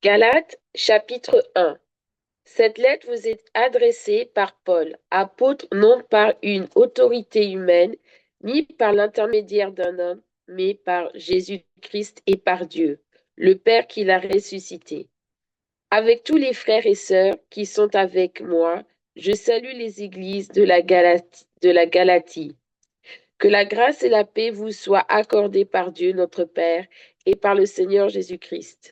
Galates, chapitre 1. Cette lettre vous est adressée par Paul, apôtre non par une autorité humaine, ni par l'intermédiaire d'un homme, mais par Jésus-Christ et par Dieu, le Père qui l'a ressuscité. Avec tous les frères et sœurs qui sont avec moi, je salue les églises de la Galatie. Que la grâce et la paix vous soient accordées par Dieu notre Père et par le Seigneur Jésus-Christ.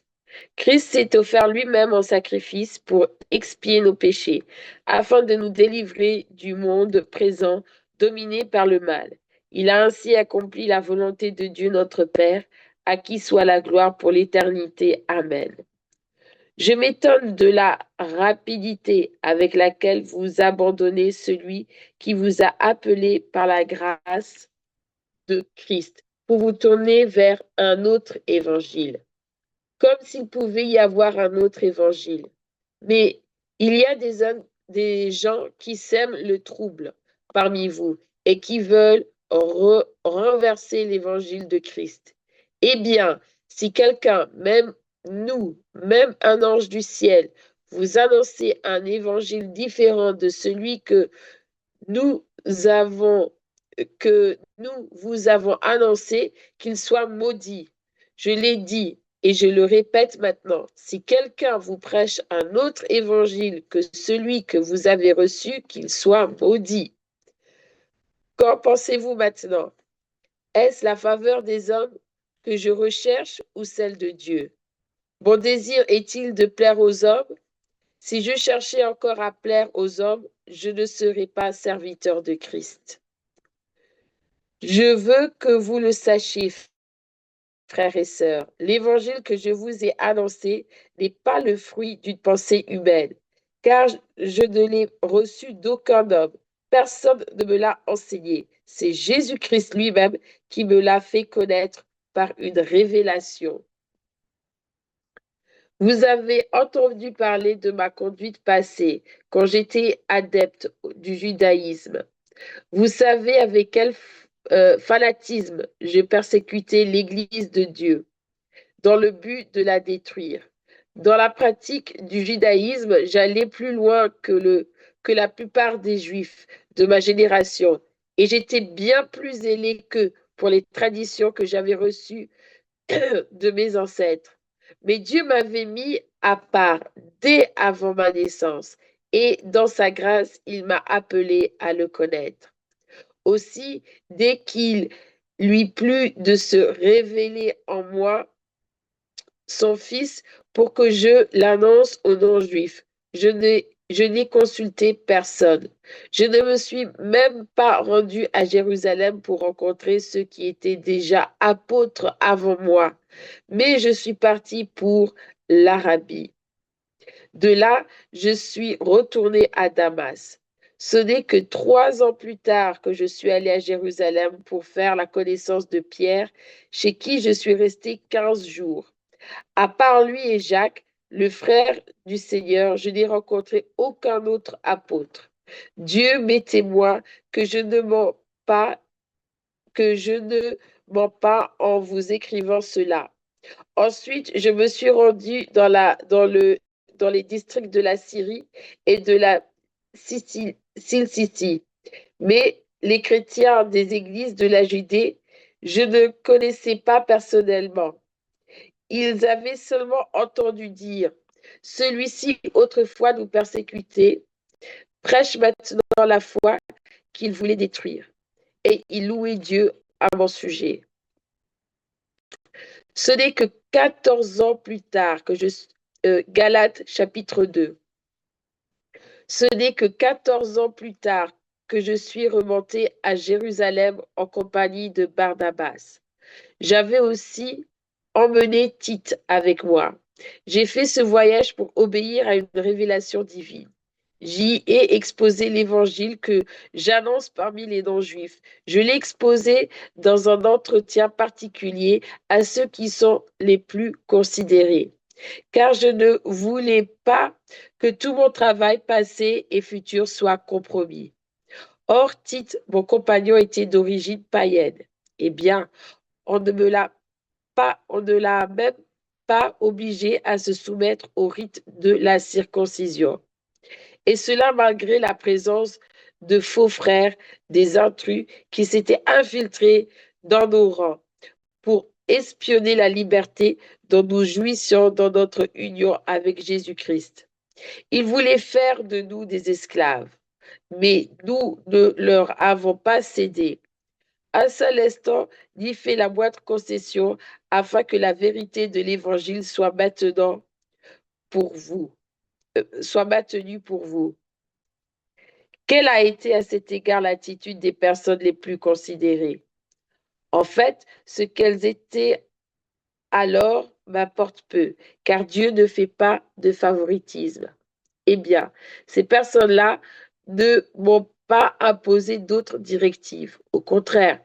Christ s'est offert lui-même en sacrifice pour expier nos péchés, afin de nous délivrer du monde présent dominé par le mal. Il a ainsi accompli la volonté de Dieu notre Père, à qui soit la gloire pour l'éternité. Amen. Je m'étonne de la rapidité avec laquelle vous abandonnez celui qui vous a appelé par la grâce de Christ pour vous tourner vers un autre évangile, comme s'il pouvait y avoir un autre évangile. Mais il y a des gens qui sèment le trouble parmi vous et qui veulent renverser l'évangile de Christ. Eh bien, si quelqu'un, même nous, même un ange du ciel, vous annonçait un évangile différent de celui nous avons, que nous vous avons annoncé, qu'il soit maudit. Je l'ai dit et je le répète maintenant. Si quelqu'un vous prêche un autre évangile que celui que vous avez reçu, qu'il soit maudit. Qu'en pensez-vous maintenant? Est-ce la faveur des hommes que je recherche ou celle de Dieu? Mon désir est-il de plaire aux hommes? Si je cherchais encore à plaire aux hommes, je ne serais pas serviteur de Christ. Je veux que vous le sachiez, frères et sœurs, l'évangile que je vous ai annoncé n'est pas le fruit d'une pensée humaine, car je ne l'ai reçu d'aucun homme. Personne ne me l'a enseigné. C'est Jésus-Christ lui-même qui me l'a fait connaître par une révélation. Vous avez entendu parler de ma conduite passée quand j'étais adepte du judaïsme. Vous savez avec quel fanatisme j'ai persécuté l'Église de Dieu dans le but de la détruire. Dans la pratique du judaïsme, j'allais plus loin que la plupart des Juifs de ma génération et j'étais bien plus zélé qu'eux pour les traditions que j'avais reçues de mes ancêtres. Mais Dieu m'avait mis à part dès avant ma naissance et dans sa grâce, il m'a appelé à le connaître. Aussi, dès qu'il lui plut de se révéler en moi son Fils pour que je l'annonce aux non-juifs, je n'ai consulté personne. Je ne me suis même pas rendu à Jérusalem pour rencontrer ceux qui étaient déjà apôtres avant moi, mais je suis parti pour l'Arabie. De là, je suis retourné à Damas. Ce n'est que 3 ans plus tard que je suis allé à Jérusalem pour faire la connaissance de Pierre, chez qui je suis resté 15 jours. À part lui et Jacques, le frère du Seigneur, je n'ai rencontré aucun autre apôtre. Dieu m'est témoin que je ne mens pas, que je ne mens pas en vous écrivant cela. Ensuite, je me suis rendu dans les districts de la Syrie et de la Cilicie. Mais les chrétiens des églises de la Judée, je ne connaissais pas personnellement. Ils avaient seulement entendu dire, celui-ci autrefois nous persécutait, prêche maintenant la foi qu'il voulait détruire. Et ils louaient Dieu à mon sujet. Ce n'est que 14 ans plus tard que Galates chapitre 2. Ce n'est que 14 ans plus tard que je suis remonté à Jérusalem en compagnie de Barnabas. J'avais aussi emmené Tite avec moi. J'ai fait ce voyage pour obéir à une révélation divine. J'y ai exposé l'évangile que j'annonce parmi les non-juifs. Je l'ai exposé dans un entretien particulier à ceux qui sont les plus considérés, car je ne voulais pas que tout mon travail passé et futur soit compromis. Or, Tite, mon compagnon, était d'origine païenne. Eh bien, on ne l'a même pas obligés à se soumettre au rite de la circoncision. Et cela malgré la présence de faux frères, des intrus qui s'étaient infiltrés dans nos rangs pour espionner la liberté dont nous jouissions dans notre union avec Jésus-Christ. Ils voulaient faire de nous des esclaves, mais nous ne leur avons pas cédé. Un seul instant ni fait la moindre concession afin que la vérité de l'Évangile soit maintenant pour vous, soit maintenue pour vous. Quelle a été à cet égard l'attitude des personnes les plus considérées? En fait, ce qu'elles étaient alors m'importe peu, car Dieu ne fait pas de favoritisme. Eh bien, ces personnes-là ne m'ont pas imposé d'autres directives. Au contraire,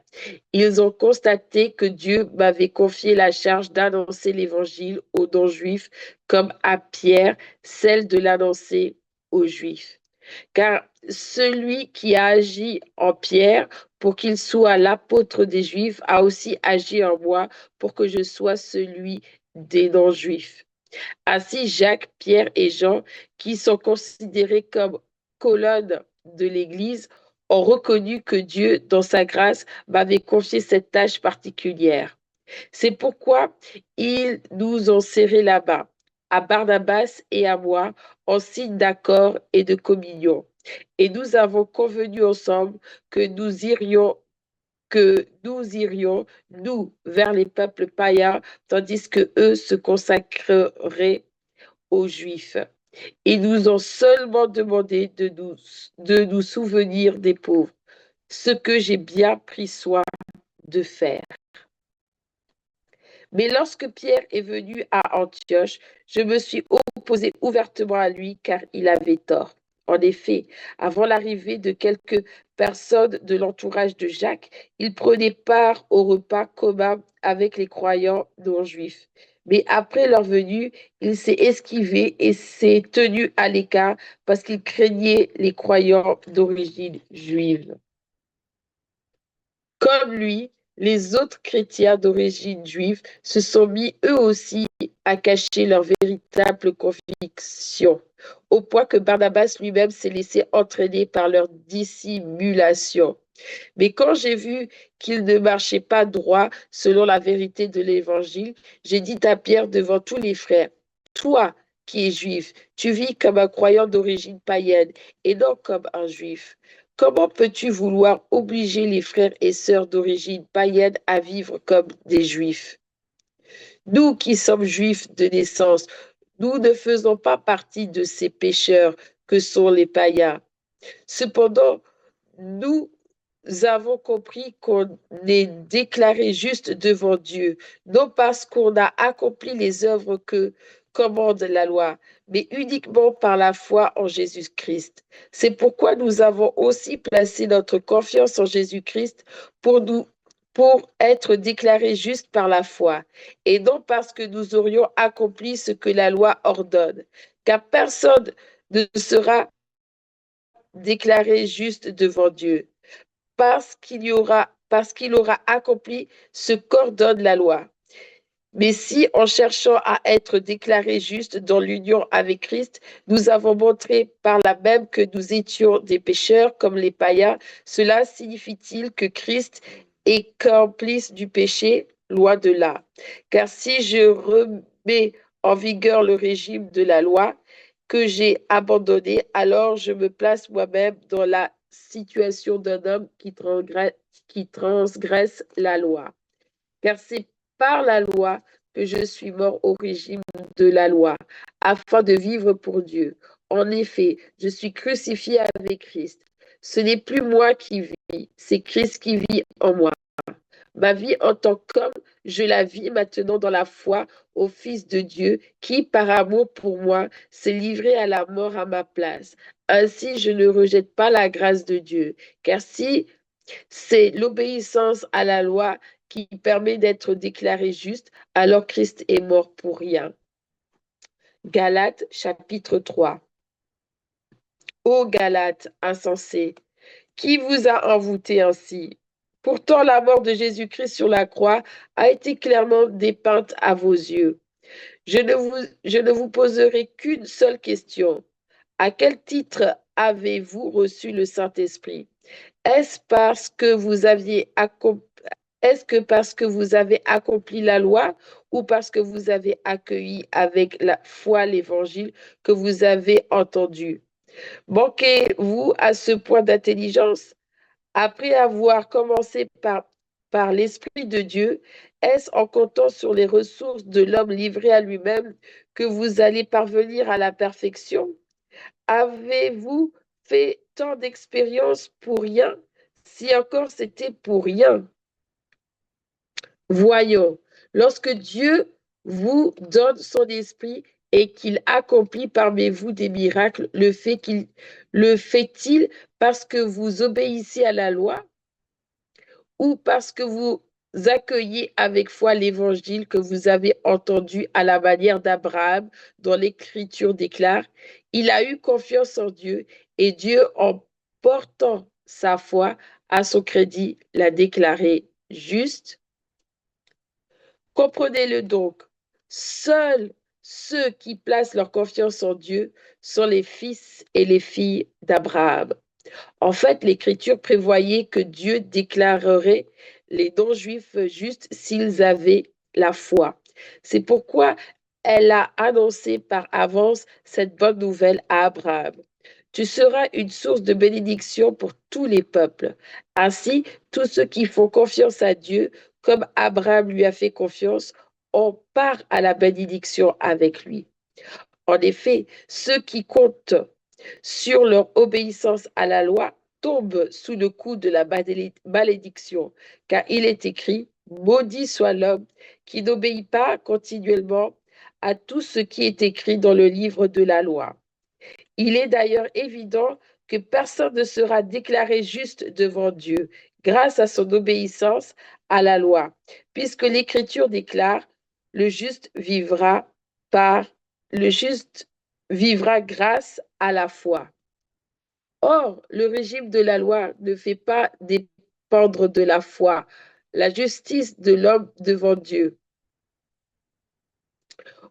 ils ont constaté que Dieu m'avait confié la charge d'annoncer l'Évangile aux non-juifs comme à Pierre, celle de l'annoncer aux juifs. Car celui qui a agi en Pierre pour qu'il soit l'apôtre des Juifs a aussi agi en moi pour que je sois celui des non-juifs. Ainsi, Jacques, Pierre et Jean, qui sont considérés comme colonnes de l'Église, ont reconnu que Dieu, dans sa grâce, m'avait confié cette tâche particulière. C'est pourquoi ils nous ont serrés là-bas, à Barnabas et à moi, en signe d'accord et de communion. Et nous avons convenu ensemble que nous irions, nous, vers les peuples païens, tandis que eux se consacreraient aux Juifs. Ils nous ont seulement demandé de nous souvenir des pauvres, ce que j'ai bien pris soin de faire. Mais lorsque Pierre est venu à Antioche, je me suis opposé ouvertement à lui car il avait tort. En effet, avant l'arrivée de quelques personnes de l'entourage de Jacques, il prenait part au repas commun avec les croyants non juifs. Mais après leur venue, il s'est esquivé et s'est tenu à l'écart parce qu'il craignait les croyants d'origine juive. Comme lui, les autres chrétiens d'origine juive se sont mis eux aussi à cacher leurs véritables convictions, au point que Barnabas lui-même s'est laissé entraîner par leur dissimulation. Mais quand j'ai vu qu'ils ne marchaient pas droit selon la vérité de l'Évangile, j'ai dit à Pierre devant tous les frères, toi qui es juif, tu vis comme un croyant d'origine païenne et non comme un juif. Comment peux-tu vouloir obliger les frères et sœurs d'origine païenne à vivre comme des juifs? Nous qui sommes juifs de naissance, nous ne faisons pas partie de ces pécheurs que sont les païens. Cependant, nous avons compris qu'on est déclaré juste devant Dieu, non parce qu'on a accompli les œuvres que commande la loi, mais uniquement par la foi en Jésus-Christ. C'est pourquoi nous avons aussi placé notre confiance en Jésus-Christ pour être déclarés justes par la foi, et non parce que nous aurions accompli ce que la loi ordonne, car personne ne sera déclaré juste devant Dieu parce qu'il aura accompli ce qu'ordonne la loi. Mais si, en cherchant à être déclarés justes dans l'union avec Christ, nous avons montré par là même que nous étions des pécheurs comme les païens, cela signifie-t-il que Christ est complice du péché? Loin de là. Car si je remets en vigueur le régime de la loi que j'ai abandonné, alors je me place moi-même dans la situation d'un homme qui transgresse la loi. Car c'est par la loi que je suis mort au régime de la loi, afin de vivre pour Dieu. En effet, je suis crucifié avec Christ. Ce n'est plus moi qui vis, c'est Christ qui vit en moi. Ma vie en tant qu'homme, je la vis maintenant dans la foi au Fils de Dieu qui, par amour pour moi, s'est livré à la mort à ma place. Ainsi, je ne rejette pas la grâce de Dieu, car si c'est l'obéissance à la loi qui permet d'être déclaré juste, alors Christ est mort pour rien. Galates chapitre 3. Ô Galates insensés, qui vous a envoûté ainsi? Pourtant, la mort de Jésus-Christ sur la croix a été clairement dépeinte à vos yeux. Je ne vous poserai qu'une seule question. À quel titre avez-vous reçu le Saint-Esprit? Est-ce parce que vous aviez accompli Est-ce que parce que vous avez accompli la loi ou parce que vous avez accueilli avec la foi l'évangile que vous avez entendu? Manquez-vous à ce point d'intelligence? Après avoir commencé par l'Esprit de Dieu, est-ce en comptant sur les ressources de l'homme livré à lui-même que vous allez parvenir à la perfection? Avez-vous fait tant d'expériences pour rien? Si encore c'était pour rien. Voyons, lorsque Dieu vous donne son esprit et qu'il accomplit parmi vous des miracles, le fait-il parce que vous obéissez à la loi ou parce que vous accueillez avec foi l'évangile que vous avez entendu à la manière d'Abraham, dont l'Écriture déclare, il a eu confiance en Dieu et Dieu, en portant sa foi à son crédit, l'a déclaré juste. Comprenez-le donc, seuls ceux qui placent leur confiance en Dieu sont les fils et les filles d'Abraham. En fait, l'Écriture prévoyait que Dieu déclarerait les non-juifs justes s'ils avaient la foi. C'est pourquoi elle a annoncé par avance cette bonne nouvelle à Abraham. Tu seras une source de bénédiction pour tous les peuples. Ainsi, tous ceux qui font confiance à Dieu, comme Abraham lui a fait confiance, ont part à la bénédiction avec lui. En effet, ceux qui comptent sur leur obéissance à la loi tombent sous le coup de la malédiction, car il est écrit, maudit soit l'homme qui n'obéit pas continuellement à tout ce qui est écrit dans le livre de la loi. Il est d'ailleurs évident que personne ne sera déclaré juste devant Dieu grâce à son obéissance à la loi, puisque l'Écriture déclare, le juste vivra par le juste vivra grâce à la foi. Or, le régime de la loi ne fait pas dépendre de la foi la justice de l'homme devant Dieu.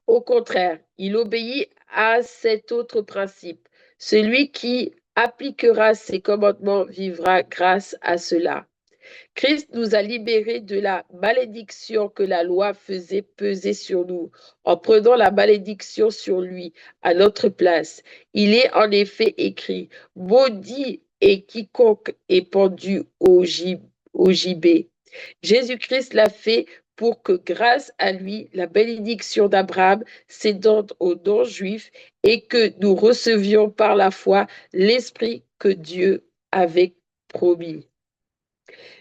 Au contraire, il obéit à cet autre principe. Celui qui appliquera ses commandements vivra grâce à cela. Christ nous a libérés de la malédiction que la loi faisait peser sur nous, en prenant la malédiction sur lui à notre place. Il est en effet écrit, maudit est quiconque est pendu au gibet. Jésus-Christ l'a fait pour que grâce à lui, la bénédiction d'Abraham s'étende aux non-juifs et que nous recevions par la foi l'Esprit que Dieu avait promis.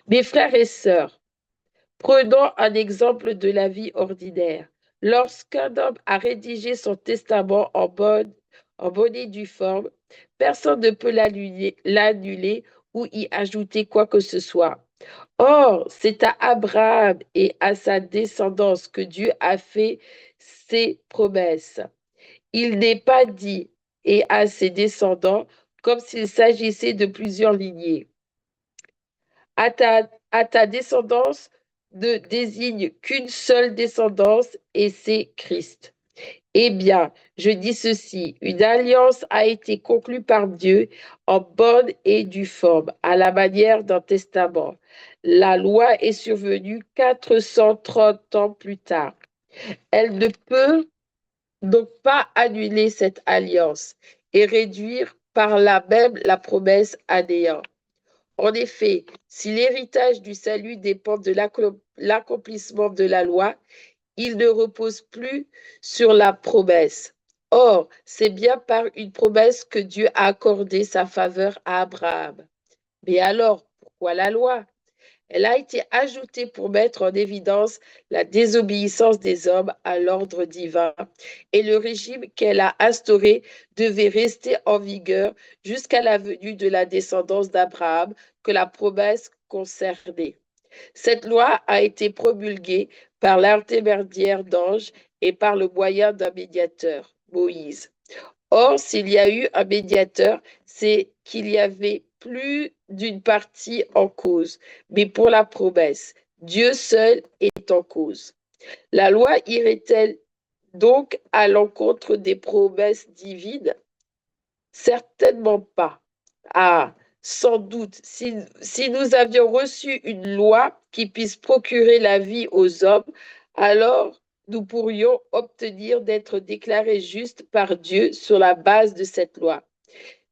Mes frères et sœurs, prenons un exemple de la vie ordinaire. Lorsqu'un homme a rédigé son testament en bonne et due forme, personne ne peut l'annuler ou y ajouter quoi que ce soit. Or, c'est à Abraham et à sa descendance que Dieu a fait ses promesses. Il n'est pas dit et à ses descendants comme s'il s'agissait de plusieurs lignées. À ta descendance ne désigne qu'une seule descendance et c'est Christ. Eh bien, je dis ceci, une alliance a été conclue par Dieu en bonne et due forme, à la manière d'un testament. La loi est survenue 430 ans plus tard. Elle ne peut donc pas annuler cette alliance et réduire par là même la promesse à néant. En effet, si l'héritage du salut dépend de l'accomplissement de la loi, il ne repose plus sur la promesse. Or, c'est bien par une promesse que Dieu a accordé sa faveur à Abraham. Mais alors, pourquoi la loi? Elle a été ajoutée pour mettre en évidence la désobéissance des hommes à l'ordre divin et le régime qu'elle a instauré devait rester en vigueur jusqu'à la venue de la descendance d'Abraham que la promesse concernait. Cette loi a été promulguée par l'intermédiaire d'anges et par le moyen d'un médiateur, Moïse. Or, s'il y a eu un médiateur, c'est qu'il y avait plus d'une partie en cause. Mais pour la promesse, Dieu seul est en cause. La loi irait-elle donc à l'encontre des promesses divines? Certainement pas. Ah, sans doute, si nous avions reçu une loi qui puisse procurer la vie aux hommes, alors nous pourrions obtenir d'être déclarés justes par Dieu sur la base de cette loi.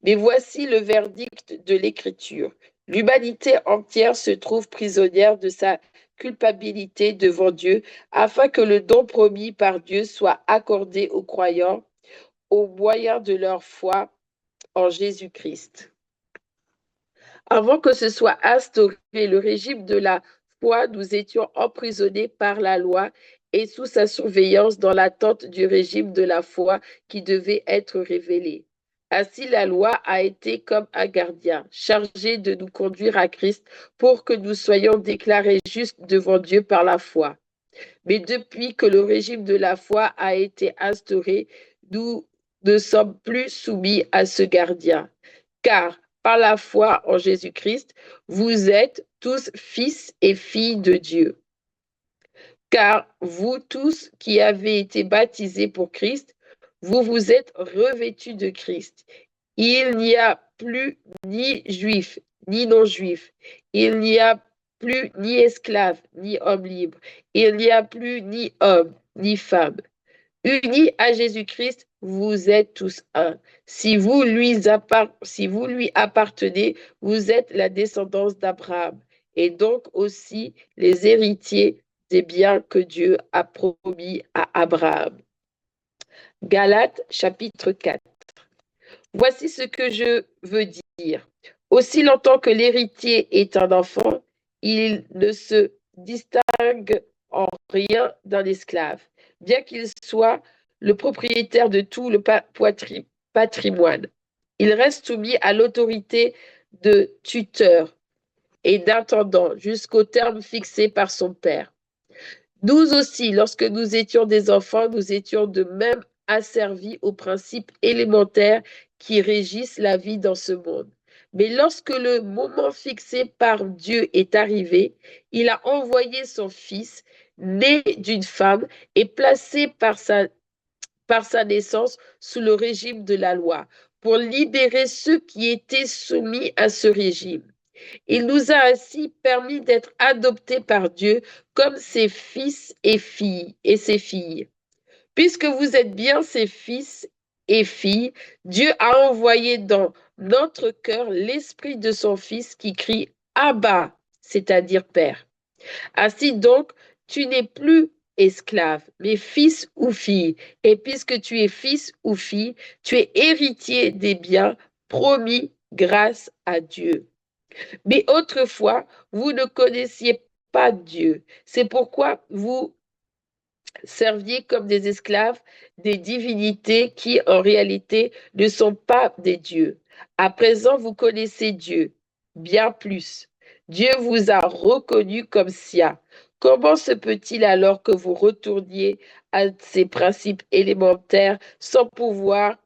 Mais voici le verdict de l'Écriture. L'humanité entière se trouve prisonnière de sa culpabilité devant Dieu, afin que le don promis par Dieu soit accordé aux croyants au moyen de leur foi en Jésus-Christ. Avant que ce soit instauré le régime de la foi, nous étions emprisonnés par la loi et sous sa surveillance dans l'attente du régime de la foi qui devait être révélé. Ainsi, la loi a été comme un gardien, chargé de nous conduire à Christ pour que nous soyons déclarés justes devant Dieu par la foi. Mais depuis que le régime de la foi a été instauré, nous ne sommes plus soumis à ce gardien. Car par la foi en Jésus-Christ, vous êtes tous fils et filles de Dieu. Car vous tous qui avez été baptisés pour Christ, vous vous êtes revêtus de Christ. Il n'y a plus ni juif, ni non-juif. Il n'y a plus ni esclave, ni homme libre. Il n'y a plus ni homme, ni femme. Unis à Jésus-Christ, vous êtes tous un. Si vous lui appartenez, vous êtes la descendance d'Abraham et donc aussi les héritiers des biens que Dieu a promis à Abraham. Galates chapitre 4. Voici ce que je veux dire. Aussi longtemps que l'héritier est un enfant, il ne se distingue en rien d'un esclave, bien qu'il soit le propriétaire de tout le patrimoine. Il reste soumis à l'autorité de tuteur et d'intendant jusqu'au terme fixé par son père. Nous aussi, lorsque nous étions des enfants, nous étions de même asservis aux principes élémentaires qui régissent la vie dans ce monde. Mais lorsque le moment fixé par Dieu est arrivé, il a envoyé son Fils, né d'une femme et placé par sa naissance sous le régime de la loi, pour libérer ceux qui étaient soumis à ce régime. Il nous a ainsi permis d'être adoptés par Dieu comme ses fils et filles et ses filles. Puisque vous êtes bien ses fils et filles, Dieu a envoyé dans notre cœur l'esprit de son Fils qui crie Abba, c'est-à-dire Père. Ainsi donc, tu n'es plus esclave, mais fils ou fille. Et puisque tu es fils ou fille, tu es héritier des biens promis grâce à Dieu. Mais autrefois, vous ne connaissiez pas Dieu. C'est pourquoi vous serviez comme des esclaves des divinités qui, en réalité, ne sont pas des dieux. À présent, vous connaissez Dieu, bien plus. Dieu vous a reconnu comme sien. Comment se peut-il alors que vous retourniez à ces principes élémentaires sans pouvoir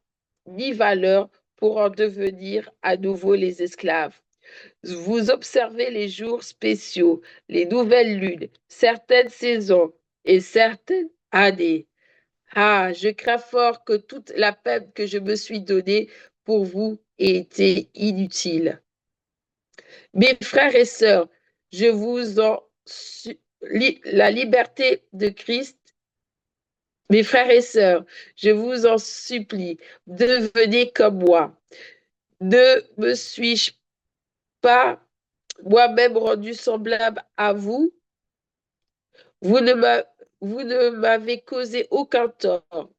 ni valeur pour en devenir à nouveau les esclaves? Vous observez les jours spéciaux, les nouvelles lunes, certaines saisons et certaines années. Ah, je crains fort que toute la peine que je me suis donnée pour vous ait été inutile. Mes frères et sœurs, je vous en la liberté de Christ. Mes frères et sœurs, je vous en supplie, devenez comme moi. Ne me suis-je pas moi-même rendu semblable à vous? Vous ne m'avez causé aucun tort.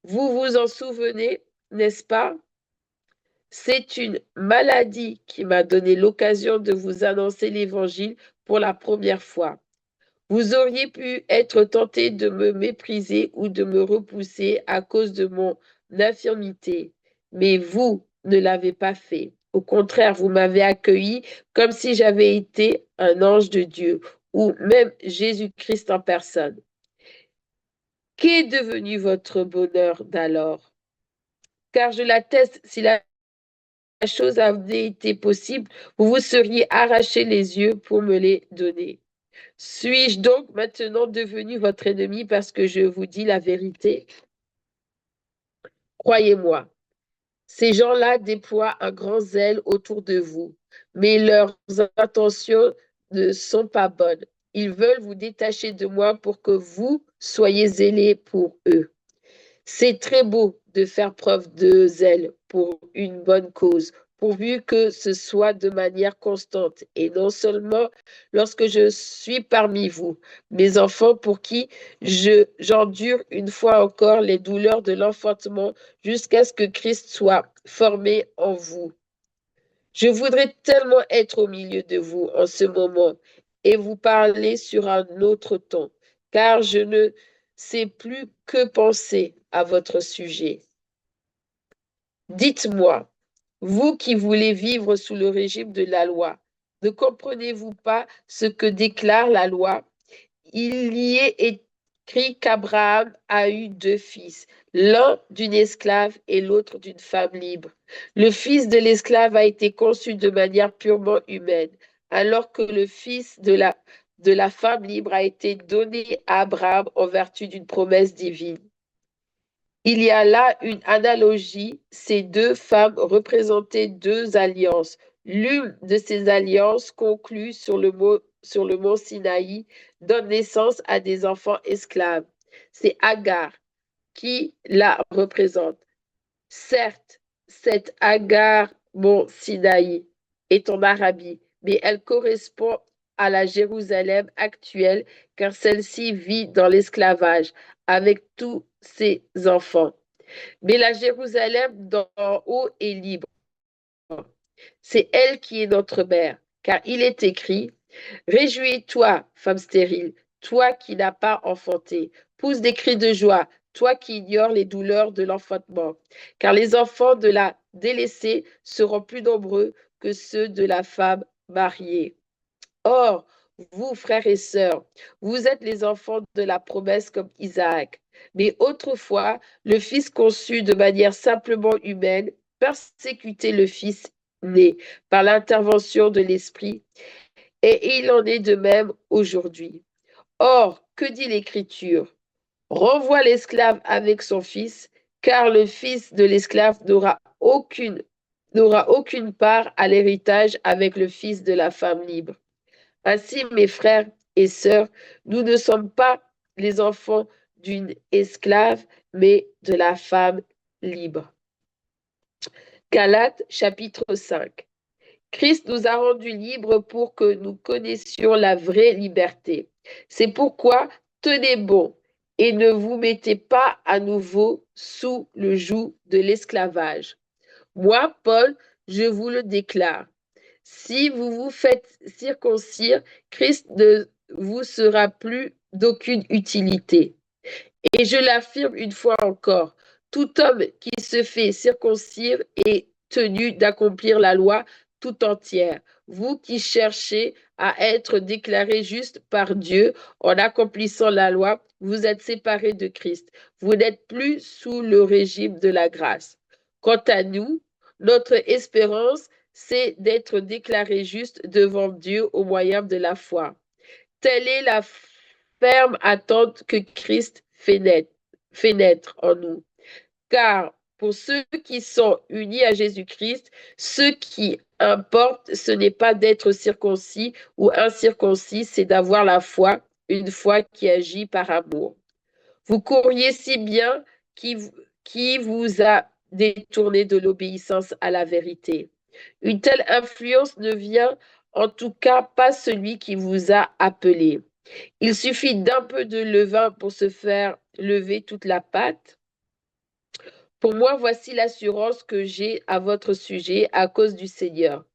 Vous vous en souvenez, n'est-ce pas? C'est une maladie qui m'a donné l'occasion de vous annoncer l'Évangile pour la première fois. Vous auriez pu être tenté de me mépriser ou de me repousser à cause de mon infirmité, mais vous ne l'avez pas fait. Au contraire, vous m'avez accueilli comme si j'avais été un ange de Dieu ou même Jésus-Christ en personne. Qu'est devenu votre bonheur d'alors? Car je l'atteste, si la chose avait été possible, vous vous seriez arraché les yeux pour me les donner. Suis-je donc maintenant devenu votre ennemi parce que je vous dis la vérité? Croyez-moi, ces gens-là déploient un grand zèle autour de vous, mais leurs intentions ne sont pas bonnes. Ils veulent vous détacher de moi pour que vous soyez zélés pour eux. C'est très beau de faire preuve de zèle pour une bonne cause, pourvu que ce soit de manière constante et non seulement lorsque je suis parmi vous, mes enfants pour qui j'endure une fois encore les douleurs de l'enfantement jusqu'à ce que Christ soit formé en vous. Je voudrais tellement être au milieu de vous en ce moment et vous parler sur un autre ton, car je ne sais plus que penser à votre sujet. Dites-moi, vous qui voulez vivre sous le régime de la loi, ne comprenez-vous pas ce que déclare la loi? Il y est écrit qu'Abraham a eu deux fils, l'un d'une esclave et l'autre d'une femme libre. Le fils de l'esclave a été conçu de manière purement humaine, alors que le fils de la femme libre a été donné à Abraham en vertu d'une promesse divine. Il y a là une analogie. Ces deux femmes représentaient deux alliances. L'une de ces alliances conclues sur le mont Sinaï donne naissance à des enfants esclaves. C'est Agar qui la représente. Certes, cette Agar, mont Sinaï, est en Arabie, mais elle correspond à la Jérusalem actuelle car celle-ci vit dans l'esclavage avec tous ses enfants. Mais la Jérusalem d'en haut est libre. C'est elle qui est notre mère, car il est écrit, réjouis-toi, femme stérile, toi qui n'as pas enfanté, pousse des cris de joie, toi qui ignores les douleurs de l'enfantement, car les enfants de la délaissée seront plus nombreux que ceux de la femme mariée. Or, vous, frères et sœurs, vous êtes les enfants de la promesse comme Isaac. Mais autrefois, le Fils conçu de manière simplement humaine persécutait le Fils né par l'intervention de l'Esprit, et il en est de même aujourd'hui. Or, que dit l'Écriture? Renvoie l'esclave avec son fils, car le fils de l'esclave n'aura aucune part à l'héritage avec le fils de la femme libre. Ainsi, mes frères et sœurs, nous ne sommes pas les enfants d'une esclave, mais de la femme libre. Galates chapitre 5. Christ nous a rendus libres pour que nous connaissions la vraie liberté. C'est pourquoi tenez bon et ne vous mettez pas à nouveau sous le joug de l'esclavage. Moi, Paul, je vous le déclare. Si vous vous faites circoncire, Christ ne vous sera plus d'aucune utilité. Et je l'affirme une fois encore, tout homme qui se fait circoncire est tenu d'accomplir la loi tout entière. Vous qui cherchez à être déclarés justes par Dieu en accomplissant la loi, vous êtes séparés de Christ. Vous n'êtes plus sous le régime de la grâce. Quant à nous, notre espérance, c'est d'être déclarés justes devant Dieu au moyen de la foi. Telle est la ferme attente que Christ fait naître en nous. Car pour ceux qui sont unis à Jésus-Christ, ce qui importe, ce n'est pas d'être circoncis ou incirconcis, c'est d'avoir la foi, une foi qui agit par amour. Vous courriez si bien qui vous a détourné de l'obéissance à la vérité. Une telle influence ne vient en tout cas pas celui qui vous a appelé. Il suffit d'un peu de levain pour se faire lever toute la pâte. Pour moi, voici l'assurance que j'ai à votre sujet à cause du Seigneur.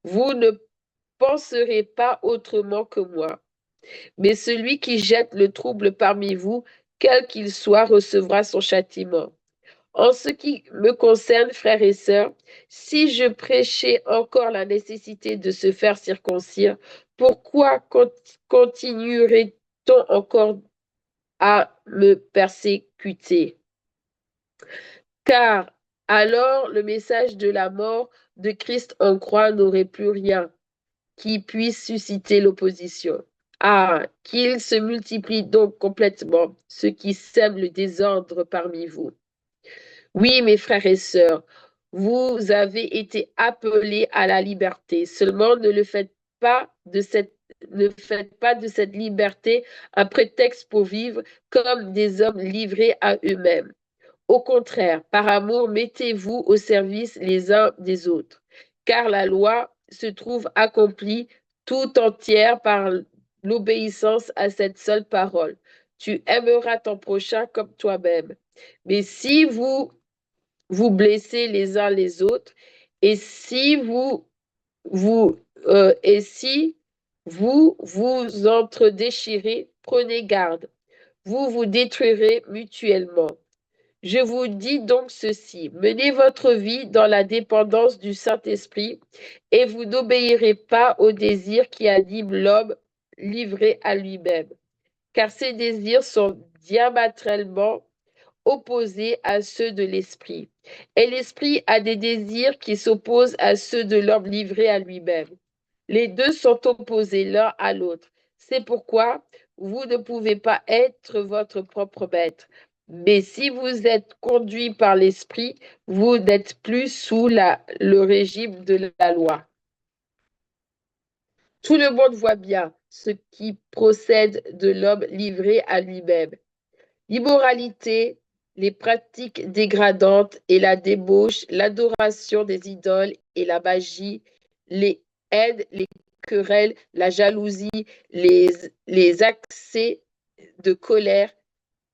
Vous ne penserez pas autrement que moi. Mais celui qui jette le trouble parmi vous, quel qu'il soit, recevra son châtiment. En ce qui me concerne, frères et sœurs, si je prêchais encore la nécessité de se faire circoncire, pourquoi continuerait-on encore à me persécuter? Car alors le message de la mort de Christ en croix n'aurait plus rien qui puisse susciter l'opposition. Ah, qu'ils se multiplient donc complètement, ceux qui sèment le désordre parmi vous. Oui, mes frères et sœurs, vous avez été appelés à la liberté. Seulement, ne faites pas de cette liberté un prétexte pour vivre comme des hommes livrés à eux-mêmes. Au contraire, par amour, mettez-vous au service les uns des autres, car la loi se trouve accomplie tout entière par l'obéissance à cette seule parole. Tu aimeras ton prochain comme toi-même. Mais si vous blessez les uns les autres, et si et si vous vous entre-déchirez, prenez garde, vous vous détruirez mutuellement. Je vous dis donc ceci, menez votre vie dans la dépendance du Saint-Esprit et vous n'obéirez pas aux désirs qui animent l'homme livré à lui-même, car ces désirs sont diamétralement opposés à ceux de l'esprit. Et l'esprit a des désirs qui s'opposent à ceux de l'homme livré à lui-même. Les deux sont opposés l'un à l'autre. C'est pourquoi vous ne pouvez pas être votre propre maître. Mais si vous êtes conduit par l'esprit, vous n'êtes plus sous le régime de la loi. Tout le monde voit bien ce qui procède de l'homme livré à lui-même. L'immoralité, les pratiques dégradantes et la débauche, l'adoration des idoles et la magie, les haines, les querelles, la jalousie, les accès de colère,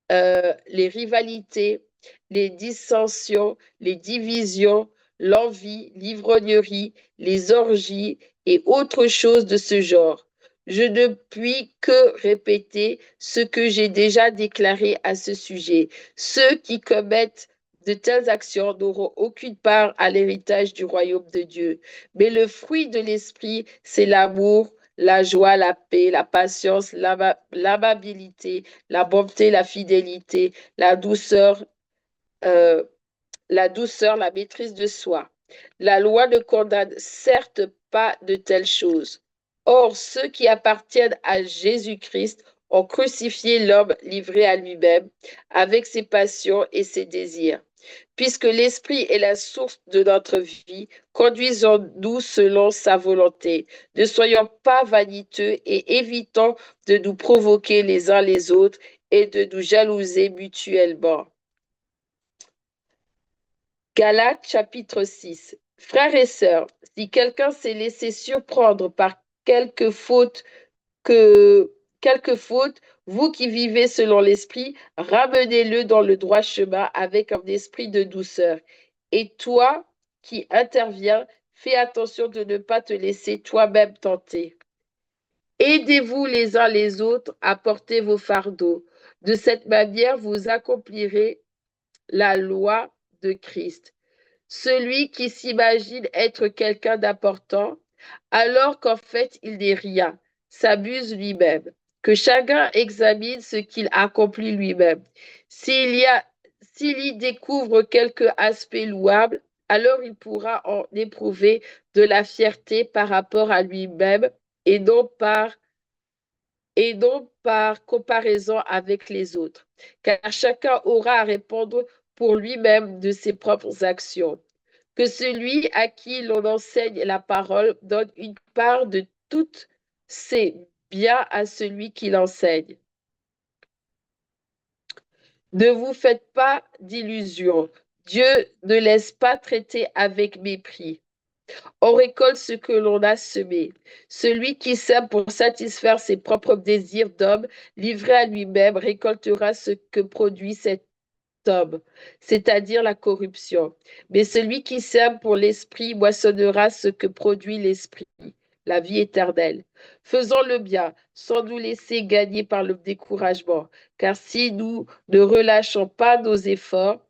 les rivalités, les dissensions, les divisions, l'envie, l'ivrognerie, les orgies et autres choses de ce genre. Je ne puis que répéter ce que j'ai déjà déclaré à ce sujet. Ceux qui commettent de telles actions n'auront aucune part à l'héritage du royaume de Dieu. Mais le fruit de l'esprit, c'est l'amour, la joie, la paix, la patience, l'amabilité, la bonté, la fidélité, euh, la maîtrise de soi. La loi ne condamne certes pas de telles choses. Or, ceux qui appartiennent à Jésus-Christ ont crucifié l'homme livré à lui-même avec ses passions et ses désirs. Puisque l'Esprit est la source de notre vie, conduisons-nous selon sa volonté. Ne soyons pas vaniteux et évitons de nous provoquer les uns les autres et de nous jalouser mutuellement. Galates chapitre 6. Frères et sœurs, si quelqu'un s'est laissé surprendre par quelque faute que quelque faute, vous qui vivez selon l'esprit, ramenez-le dans le droit chemin avec un esprit de douceur. Et toi qui interviens, fais attention de ne pas te laisser toi-même tenter. Aidez-vous les uns les autres à porter vos fardeaux. De cette manière, vous accomplirez la loi de Christ. Celui qui s'imagine être quelqu'un d'important, alors qu'en fait il n'est rien, s'abuse lui-même. Que chacun examine ce qu'il accomplit lui-même. S'il y découvre quelque aspect louable, alors il pourra en éprouver de la fierté par rapport à lui-même et non par comparaison avec les autres, car chacun aura à répondre pour lui-même de ses propres actions. Que celui à qui l'on enseigne la parole donne une part de toutes ses biens à celui qui l'enseigne. Ne vous faites pas d'illusions. Dieu ne laisse pas traiter avec mépris. On récolte ce que l'on a semé. Celui qui sème pour satisfaire ses propres désirs d'homme, livré à lui-même, récoltera ce que produit cet homme, c'est-à-dire la corruption. Mais celui qui sème pour l'esprit moissonnera ce que produit l'esprit, la vie éternelle. Faisons le bien, sans nous laisser gagner par le découragement, car si nous ne relâchons pas nos efforts,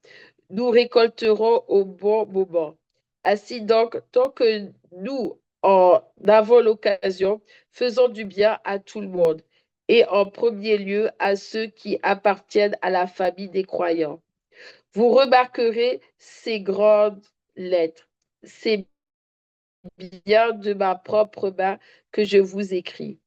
nous récolterons au bon moment. Ainsi donc, tant que nous en avons l'occasion, faisons du bien à tout le monde, et en premier lieu à ceux qui appartiennent à la famille des croyants. Vous remarquerez ces grandes lettres. C'est bien de ma propre main que je vous écris.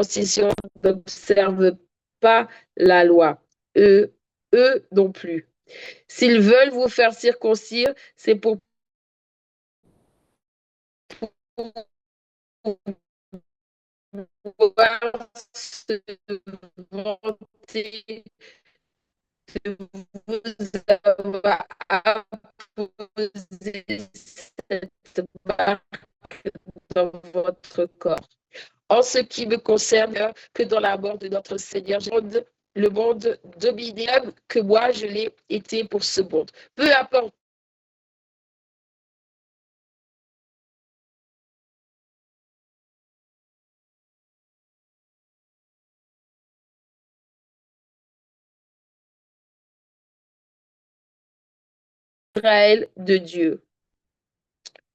circoncision n'observent pas la loi. Eux non plus. S'ils veulent vous faire circoncire, c'est pour pouvoir se vanter de vous avoir apposé cette marque dans votre corps. En ce qui me concerne, que dans la mort de notre Seigneur, le monde dominé que moi je l'ai été pour ce monde. Peu importe. Israël de Dieu.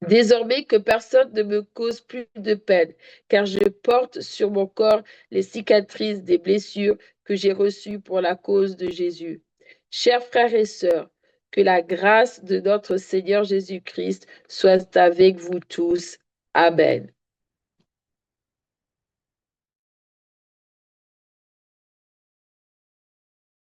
Désormais que personne ne me cause plus de peine, car je porte sur mon corps les cicatrices des blessures que j'ai reçues pour la cause de Jésus. Chers frères et sœurs, que la grâce de notre Seigneur Jésus-Christ soit avec vous tous. Amen.